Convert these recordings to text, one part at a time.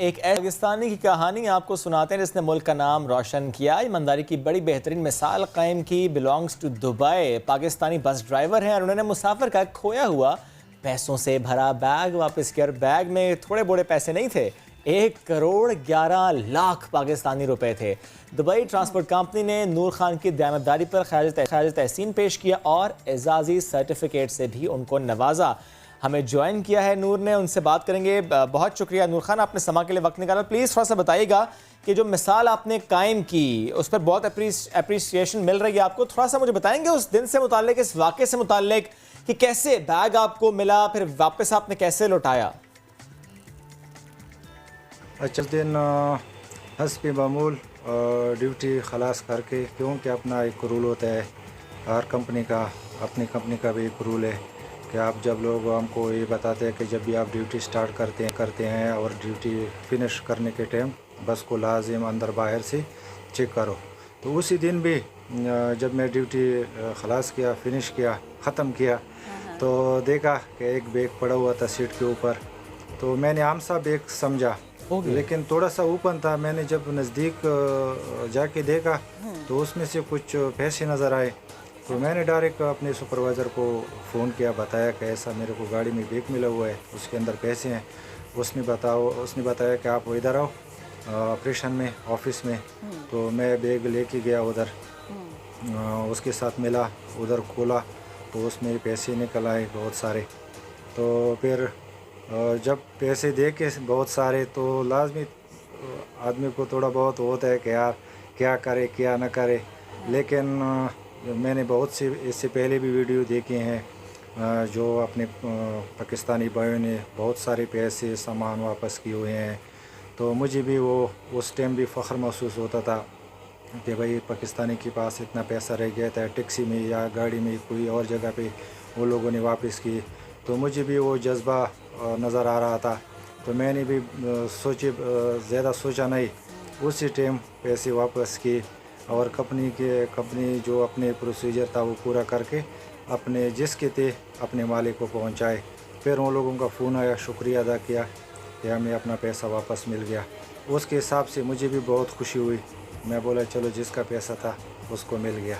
एक पाकिस्तानी की कहानी आपको सुनाते हैं जिसने मुल्क का नाम रोशन किया। ईमानदारी की बड़ी बेहतरीन मिसाल कायम की। Belongs to Dubai. Pakistani bus driver हैं और उन्होंने मुसाफिर का खोया हुआ पैसों से भरा बैग वापस किया। बैग में थोड़े बड़े पैसे नहीं थे, 1 करोड़ 11 लाख पाकिस्तानी रुपए थे। दुबई ट्रांसपोर्ट कंपनी ने नूर खान की दयानतदारी पर खराज तहसीन पेश किया और एजाजी सर्टिफिकेट से भी उनको नवाजा। हमें ज्वाइन किया है नूर ने, उनसे बात करेंगे। बहुत शुक्रिया नूर खान, आपने समा के लिए वक्त निकाला। प्लीज़ थोड़ा सा बताइएगा कि जो मिसाल आपने कायम की उस पर बहुत अप्रिसिएशन मिल रही है आपको। थोड़ा सा मुझे बताएंगे उस दिन से मुताल्लिक, इस वाक़े से मुताल्लिक कि कैसे बैग आपको मिला, फिर वापस आपने कैसे लौटाया? अच्छा दिन हस्बी मामूल ड्यूटी खलास करके, क्योंकि अपना एक रूल होता है हर कंपनी का, अपनी कंपनी का भी एक रूल है कि आप जब लोग हमको ये बताते हैं कि जब भी आप ड्यूटी स्टार्ट करते हैं और ड्यूटी फिनिश करने के टाइम बस को लाजिम अंदर बाहर से चेक करो। तो उसी दिन भी जब मैं ड्यूटी खलास किया, फिनिश किया, ख़त्म किया, तो देखा कि एक बैग पड़ा हुआ था सीट के ऊपर। तो मैंने आम सा बैग समझा, लेकिन थोड़ा सा ओपन था। मैंने जब नज़दीक जाके देखा तो उसमें से कुछ पैसे नज़र आए। तो मैंने डायरेक्ट अपने सुपरवाइज़र को फ़ोन किया, बताया कि ऐसा मेरे को गाड़ी में बैग मिला हुआ है, उसके अंदर पैसे हैं। उसने बताया कि आप इधर आओ ऑपरेशन में, ऑफिस में। तो मैं बैग लेके गया उधर, उसके साथ मिला, उधर खोला तो उसमें पैसे निकल आए बहुत सारे। तो फिर जब पैसे दे के बहुत सारे, तो लाजमी आदमी को थोड़ा बहुत होता है कि यार क्या करे क्या ना करे। लेकिन मैंने बहुत सी इससे पहले भी वीडियो देखे हैं जो अपने पाकिस्तानी भाइयों ने बहुत सारे पैसे सामान वापस किए हुए हैं। तो मुझे भी वो उस टाइम भी फ़ख्र महसूस होता था कि भाई पाकिस्तानी के पास इतना पैसा रह गया था, टैक्सी में या गाड़ी में कोई और जगह पे वो लोगों ने वापस की। तो मुझे भी वो जज्बा नज़र आ रहा था। तो मैंने भी ज़्यादा सोचा नहीं, उसी टाइम पैसे वापस किए और कंपनी जो अपने प्रोसीजर था वो पूरा करके अपने जिसके थे अपने मालिक को पहुंचाए। फिर उन लोगों का फ़ोन आया, शुक्रिया अदा किया कि हमें अपना पैसा वापस मिल गया। उसके हिसाब से मुझे भी बहुत खुशी हुई। मैं बोला चलो जिसका पैसा था उसको मिल गया।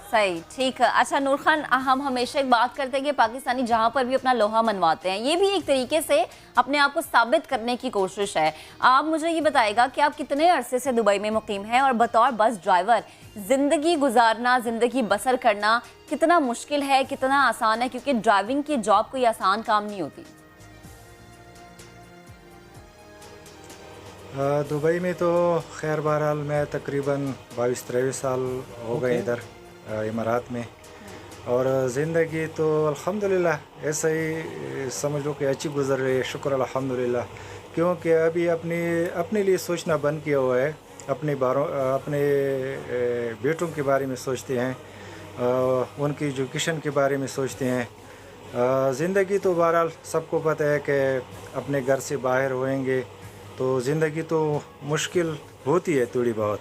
सही, ठीक है। अच्छा नूर खान, हम हमेशा एक बात करते हैं कि पाकिस्तानी जहाँ पर भी अपना लोहा मनवाते हैं, ये भी एक तरीके से अपने आप को साबित करने की कोशिश है। आप मुझे ये बताएगा कि आप कितने अरसे से दुबई में मुकीम हैं और बतौर बस ड्राइवर ज़िंदगी गुजारना, ज़िंदगी बसर करना कितना मुश्किल है, कितना आसान है? क्योंकि ड्राइविंग की जॉब कोई आसान काम नहीं होती। दुबई में तो खैर बहरहाल मैं तकरीबन 22-23 साल हो गए इधर इमारात में। और ज़िंदगी तो अल्हम्दुलिल्लाह ऐसा ही समझ लो कि अच्छी गुजर रही है, शुक्र अल्हम्दुलिल्लाह। क्योंकि अभी अपने लिए सोचना बंद किया हुआ है, अपने बेटों के बारे में सोचते हैं, उनकी एजुकेशन के बारे में सोचते हैं। ज़िंदगी तो बहरहाल सबको पता है कि अपने घर से बाहर होएंगे तो ज़िंदगी तो मुश्किल होती है थोड़ी बहुत,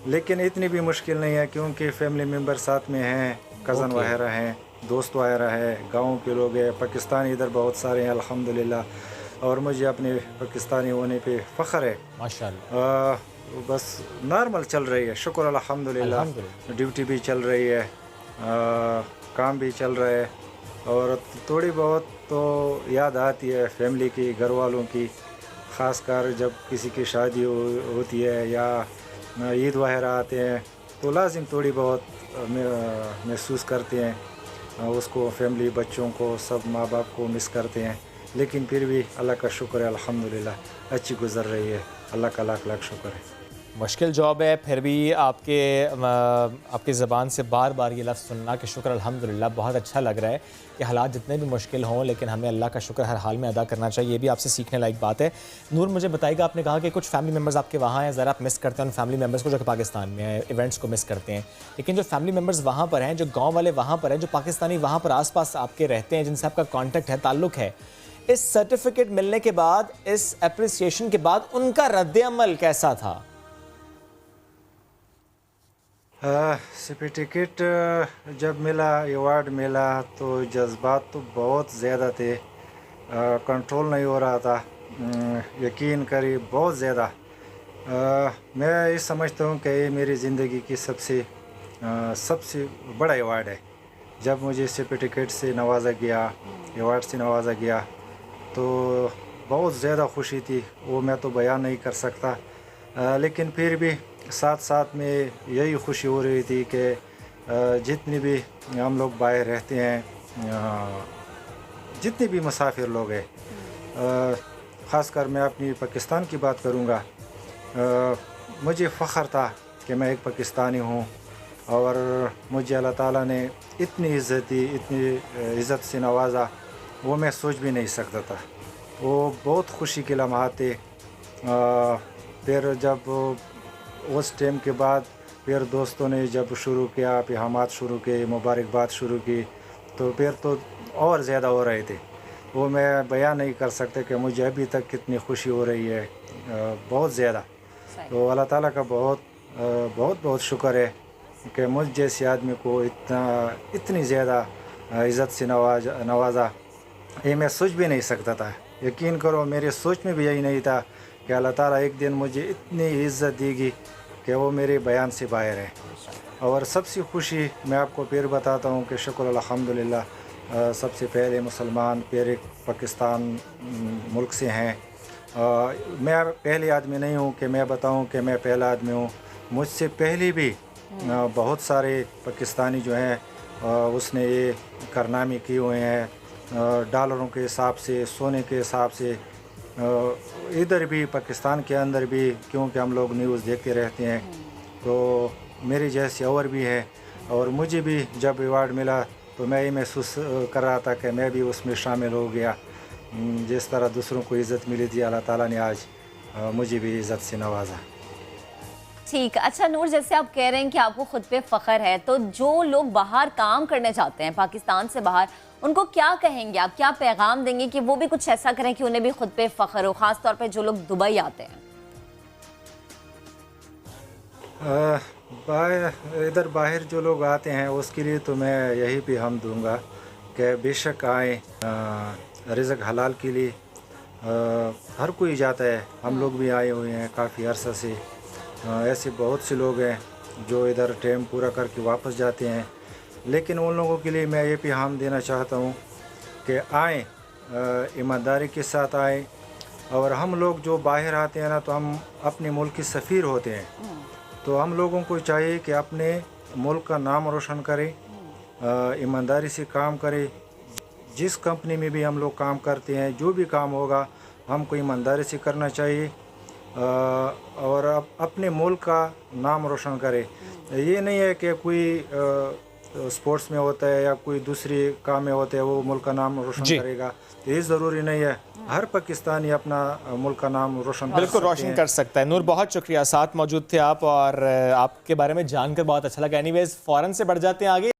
लेकिन इतनी भी मुश्किल नहीं है क्योंकि फैमिली मेम्बर साथ में हैं, कज़न वगैरह हैं, दोस्त वगैरह हैं, गाँव के लोग हैं, पाकिस्तानी इधर बहुत सारे हैं अल्हम्दुलिल्लाह। और मुझे अपने पाकिस्तानी होने पे फ़ख्र है माशाअल्लाह। बस नॉर्मल चल रही है, शुक्र अल्हम्दुलिल्लाह। ड्यूटी भी चल रही है, काम भी चल रहा है। और थोड़ी बहुत तो याद आती है फैमिली की, घर वालों की, ख़ासकर जब किसी की शादी होती है या ईद वगैरह आते हैं तो लाजिम थोड़ी बहुत महसूस करते हैं उसको, फैमिली, बच्चों को, सब माँ बाप को मिस करते हैं। लेकिन फिर भी अल्लाह का शुक्र है अल्हम्दुलिल्लाह अच्छी गुजर रही है, अल्लाह का लाख लाख शुक्र है। मुश्किल जॉब है, फिर भी आपकी ज़बान से बार बार ये लफ्ज़ सुनना कि शुक्र अल्हम्दुलिल्लाह, बहुत अच्छा लग रहा है कि हालात जितने भी मुश्किल हों लेकिन हमें अल्लाह का शुक्र हर हाल में अदा करना चाहिए। ये भी आपसे सीखने लायक बात है। नूर, मुझे बताइएगा, आपने कहा कि कुछ फैमिली मेम्बर्स आपके वहाँ हैं, ज़रा आप मिस करते हैं उन फैमिली मेम्बर्स को जो कि पाकिस्तान में हैं, इवेंट्स को मिस करते हैं। लेकिन जो फैमिली मेम्बर्स वहाँ पर हैं, जो गाँव वाले वहाँ पर हैं, जो पाकिस्तानी वहाँ पर आस पास आपके रहते हैं, जिनसे आपका कॉन्टेक्ट है, ताल्लुक़ है, इस सर्टिफिकेट मिलने के बाद, इस अप्रिसिएशन के बाद उनका रद्द-ए-अमल कैसा था? सर्टिफिकेट जब मिला, अवार्ड मिला, तो जज्बात तो बहुत ज़्यादा थे, कंट्रोल नहीं हो रहा था। यकीन करिए बहुत ज़्यादा मैं ये समझता हूँ कि ये मेरी ज़िंदगी की सबसे बड़ा अवार्ड है। जब मुझे सर्टिफिकेट से नवाजा गया, अवार्ड से नवाजा गया, तो बहुत ज़्यादा खुशी थी, वो मैं तो बयान नहीं कर सकता। लेकिन फिर भी साथ साथ में यही खुशी हो रही थी कि जितने भी हम लोग बाहर रहते हैं, जितने भी मुसाफिर लोग हैं, ख़ासकर मैं अपनी पाकिस्तान की बात करूँगा, मुझे फ़ख्र था कि मैं एक पाकिस्तानी हूँ और मुझे अल्लाह ताला ने इतनी इज़्ज़त दी, इतनी इज़्ज़त से नवाजा, वो मैं सोच भी नहीं सकता था। वो बहुत खुशी के लम्हात थे। फिर जब उस टाइम के बाद फिर दोस्तों ने जब शुरू किया, पिहामात शुरू किए, मुबारकबाद शुरू की, तो फिर तो और ज़्यादा हो रहे थे। वो मैं बयान नहीं कर सकता कि मुझे अभी तक कितनी खुशी हो रही है, बहुत ज़्यादा। तो अल्लाह ताला का बहुत शुक्र है कि मुझ जैसे आदमी को इतनी ज़्यादा इज़्ज़त से नवाजा, ये मैं सोच भी नहीं सकता था। यकीन करो मेरे सोच में भी यही नहीं था कि अल्लाह ताला एक दिन मुझे इतनी इज़्ज़त देगी कि वो मेरे बयान से बाहर है। और सबसे खुशी मैं आपको फिर बताता हूँ कि शुक्र अल्हम्दुलिल्लाह, सबसे पहले मुसलमान फिर एक पाकिस्तान मुल्क से हैं। मैं पहले आदमी नहीं हूँ कि मैं बताऊँ कि मैं पहला आदमी हूँ। मुझसे पहले भी बहुत सारे पाकिस्तानी जो हैं उसने ये कारनामे किए हुए हैं, डॉलरों के हिसाब से, सोने के हिसाब से। इधर भी पाकिस्तान के अंदर भी, क्योंकि हम लोग न्यूज़ देखते रहते हैं, तो मेरे जैसे और भी हैं। और मुझे भी जब अवार्ड मिला तो मैं ये महसूस कर रहा था कि मैं भी उसमें शामिल हो गया। जिस तरह दूसरों को इज़्ज़त मिली थी, अल्लाह ताला ने आज मुझे भी इज़्ज़त से नवाजा। ठीक। अच्छा नूर, जैसे आप कह रहे हैं कि आपको खुद पे फ़ख्र है, तो जो लोग बाहर काम करने जाते हैं पाकिस्तान से बाहर, उनको क्या कहेंगे आप, क्या पैगाम देंगे कि वो भी कुछ ऐसा करें कि उन्हें भी खुद पे फ़ख्र हो, ख़ास तौर पे जो लोग दुबई आते हैं? इधर बाहर जो लोग आते हैं उसके लिए तो मैं यही भी हम दूंगा कि बेशक आए, रिज़्क़ हलाल के लिए हर कोई जाता है। हम लोग भी आए हुए हैं काफ़ी अरसा से। ऐसे बहुत से लोग हैं जो इधर टाइम पूरा करके वापस जाते हैं। लेकिन उन लोगों के लिए मैं ये पैगाम देना चाहता हूँ कि आएँ, ईमानदारी के साथ आएँ। और हम लोग जो बाहर आते हैं ना, तो हम अपने मुल्क के सफ़ीर होते हैं। तो हम लोगों को चाहिए कि अपने मुल्क का नाम रोशन करें, ईमानदारी से काम करें। जिस कंपनी में भी हम लोग काम करते हैं, जो भी काम होगा हमको ईमानदारी से करना चाहिए और अपने मुल्क का नाम रोशन करें। ये नहीं है कि कोई स्पोर्ट्स में होता है या कोई दूसरी काम में होता है वो मुल्क का नाम रोशन करेगा, ये ज़रूरी नहीं है। हर पाकिस्तानी अपना मुल्क का नाम रोशन बिल्कुल रोशन कर सकता है। नूर, बहुत शुक्रिया, साथ मौजूद थे आप और आपके बारे में जानकर बहुत अच्छा लगा। एनीवेज फ़ौरन से बढ़ जाते हैं आगे।